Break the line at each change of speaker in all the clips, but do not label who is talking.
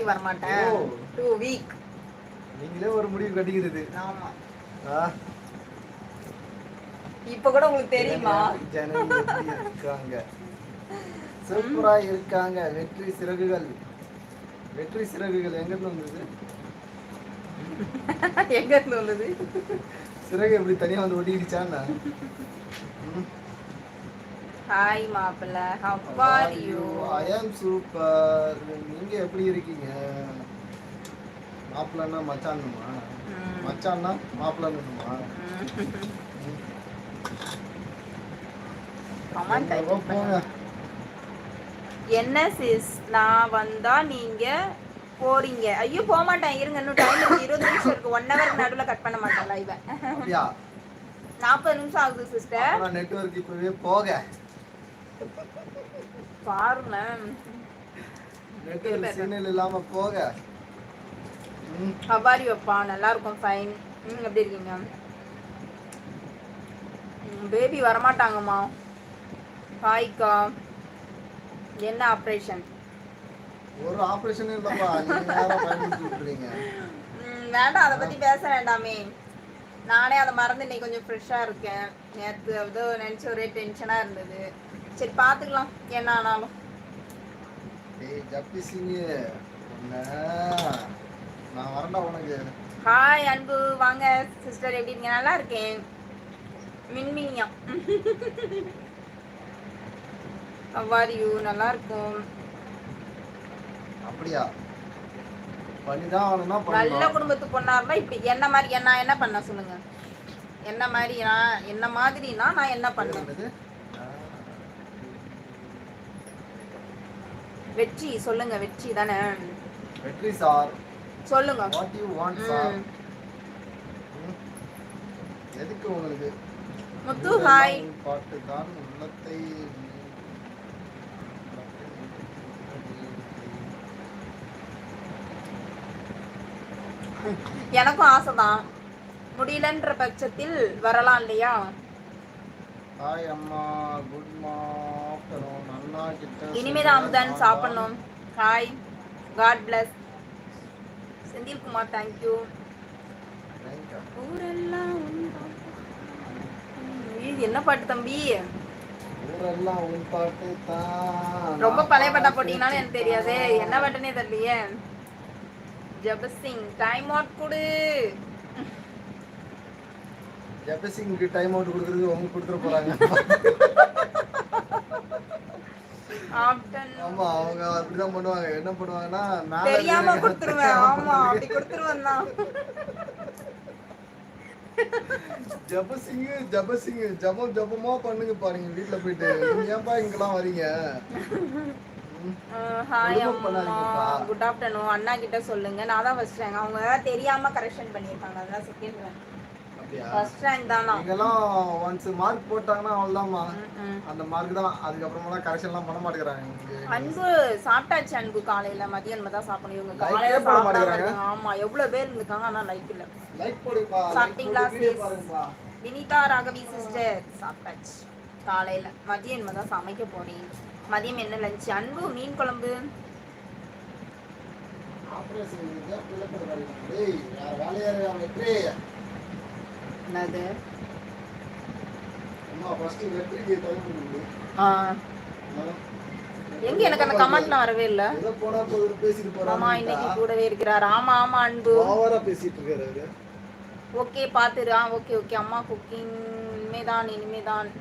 வர மாட்டேன் 2 வீக்.
நீங்களே ஒரு முடிவு கட்டிக்கிறது.
ஆமா. இப்ப கூட உங்களுக்கு தெரியுமா?
ஜனனி எப்படி இருக்காங்க? சூப்பரா இருக்காங்க. வெற்றி சிறகுகள் எங்க இருந்து வந்தது?
எங்க இருந்து வந்தது?
சிறகு எப்படி தனியா வந்து ஒட்டிக்கிடுச்சான்னா?
ஹாய் மாப்பிள்ள, how are you?
I am super. நீங்க எப்படி இருக்கீங்க? மாப்பிள்ளனா மச்சான்னுமா? மச்சான்னா மாப்பிள்ளன்னுமா?
கமெண்ட் டைப் என்ன சிஸ், நான் வந்தா நீங்க போறீங்க? ஐயோ போக மாட்டேன், இருங்க, இன்னும் டைம் இருக்கு, 20 நிமிஷம் இருக்கு. 1 ஹவர் நடுவுல கட் பண்ண மாட்டேன் லைவ். 40 நிமிஷம் ஆகுது சிஸ்டர்.
நான் நெட்வொர்க் இப்பவே போக
பாருங்க,
நெட்வொர்க் சிக்னல் இல்லாம போக.
ஹவாரி அப்பா, நல்லா இருக்கும், ஃபைன். எப்படி இருக்கீங்க? பேபி வரமாட்டாங்கம்மா. ஹாய்க்கா, என்ன ஆப்ரேஷன்?
ஒரு ஆபரேஷன் இல்லப்பா, நீங்க யாரோ பயந்துட்டு இருக்கீங்க.
வேண்டாம், அதை பத்தி பேச வேண்டாமே. நானே அதை மறந்து இன்னைக்கு கொஞ்சம் ஃப்ரெஷ்ஷா இருக்கேன். நேற்று ஏதோ நினைச்ச ஒரே டென்ஷனா இருந்தது. சரி பாத்துக்கலாம் என்ன ஆனாலும்.
நான் வரண்டா உனக்கு.
ஹாய் அன்பு, வாங்க சிஸ்டர், எப்படி இருக்கீங்க? நல்லா இருக்கேன். மின்மினியா அவ்வாரியூ, நல்லா இருக்கும்.
அப்படியா? பண்ணிதான் ஆகணும்னா
நல்ல குடும்பத்து பொண்ணா இருந்தா இப்படி என்ன மாதிரி நான் என்ன பண்ண சொல்லுங்க? என்ன மாதிரி நான் என்ன பண்ணேன்? வெற்றி சொல்லுங்க, வெற்றி தானே?
வெற்றி சார்
சொல்லுங்க.
What you want sir? எதுக்கு உங்களுக்கு?
முத்து ஹாய்.
பாட்டு தான் உள்ளத்தை.
எனக்கும் ஆசைதான், முடியலன்ற பட்சத்தில் வரலாம் இல்லையா?
ஹாய் அம்மா, குட் மார்னிங். அண்ணா கிட்ட
இனிமேதான் அமுதன் சாப்பிடணும். Hi, God bless. Senthilkumar, thank you. ஊரெல்லாம் என்ன பாட்டு தம்பி?
ஊரெல்லாம் உன் பாட்டு தான்.
ரொம்ப பழைய பாட்டா போட்டீங்கனாலும் எனக்கு தெரியாது, என்ன பாட்டுனே தெரியலையே. ஜபசிங் டைம் அவுட் கொடு.
ஜபசிங்க்கு டைம் அவுட் கொடுக்கிறது அவங்க கொடுத்துற போறாங்க. ஆமா, அவங்க அப்படிதான் பண்ணுவாங்க. என்ன பண்ணுவாங்கன்னா
தெரியாம கொடுத்துருவேன். ஆமா, அப்படி கொடுத்துருவேன் தான்.
ஜபசிங் ஜபமா பண்ணுங்க பாருங்க வீட்டுல போயிட்டு. ஏன்பா இங்கெல்லாம் வரீங்க?
ஹாய் அம்மா, குட் ஆஃப்டர்நூன். அண்ணா கிட்ட சொல்லுங்க, நான் தான் ஃபர்ஸ்ட் ரேங்க். அவங்க தெரியாம கரெக்ஷன் பண்ணிருக்காங்க, அதான் செகண்ட் ரேங்க். ஃபர்ஸ்ட் ரேங்க் தானா? நீங்கலாம்
ஒன்ஸ் மார்க் போட்டாங்கன்னா அவ்வளவுதான்மா, அந்த மார்க் தான். அதுக்கு அப்புறமா கரெக்ஷன்லாம் பண்ண மாட்டேங்கறாங்க.
அன்பு சாப்பிட்டாச்சு அன்பு, காலையில மதியானமா தான் சாப்பிடணும். இவங்க காலையில சாப்பிட மாட்டேங்கறாங்க. ஆமா, எவ்வளவு பேர் இருக்காங்க, ஆனா லைக் இல்ல.
லைக் போடுப்பா.
சாப்பிட்டீங்களா பாருங்கப்பா. வினிதா ராகவி சிஸ்டர் சாப்பிட்டாச்சு காலையில. மதியானமா தான் சமைக்க போறேன். மதியம் என்ன லஞ்ச்? அன்பு மீன் குழம்பு.
ஆபரேஷன் இங்க பிள்ளை வரீங்க. டேய், யார் வேலையாரே வெற்றி?
என்னது?
அம்மா ஃபர்ஸ்ட் வெற்றிக்கு டைம் கொடுங்க.
எங்க எனக்கு அந்த கமெண்ட்லாம் வரவே இல்ல.
ஏதோ போனா போய் பேசிட்டு போறாங்க.
ஆமா, இன்னைக்கு கூடவே இருக்கிறார். ஆமா ஆமா அன்பு
ஓவரா பேசிட்டு இருக்காரு.
ஓகே பாத்துரு. Okay okay. அம்மா குக்கிங் இனிமேதான்.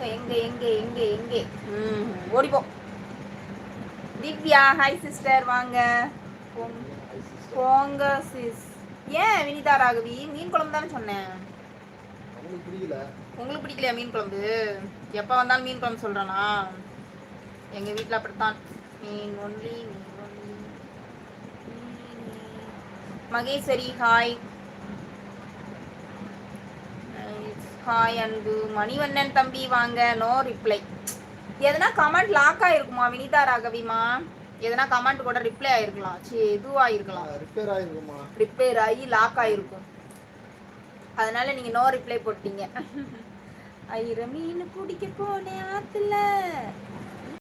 எங்க ஓடிப்போ. திவ்யா ஹாய் சிஸ்டர், வாங்க போங்க சிஸ். ஏன் வினிதா ராகவி? மீன் குழம்பு தானே சொன்னேன். உங்களுக்கு பிடிக்கலையா மீன் குழம்பு? எப்ப வந்தாலும் மீன் குழம்பு சொல்றானா? எங்க வீட்டுல அப்படித்தான், மீன் only. Maheswari hi. Hi Anbu. Manivannan தம்பி வாங்க. No reply. எதனா கமெண்ட் லாக் ஆயிருக்குமா வினிதா ராகவிமா? எதனா கமெண்ட் கூட ரிப்ளை ஆயிருக்கலாம். இதுவாயிருக்கலாம், ரிப்பேர் ஆகி லாக் ஆயிருக்கும். அதனால நீங்க நோ ரிப்ளை போட்டீங்க. ஐயர மீன் குடிக்க போனேன் ஆத்துல.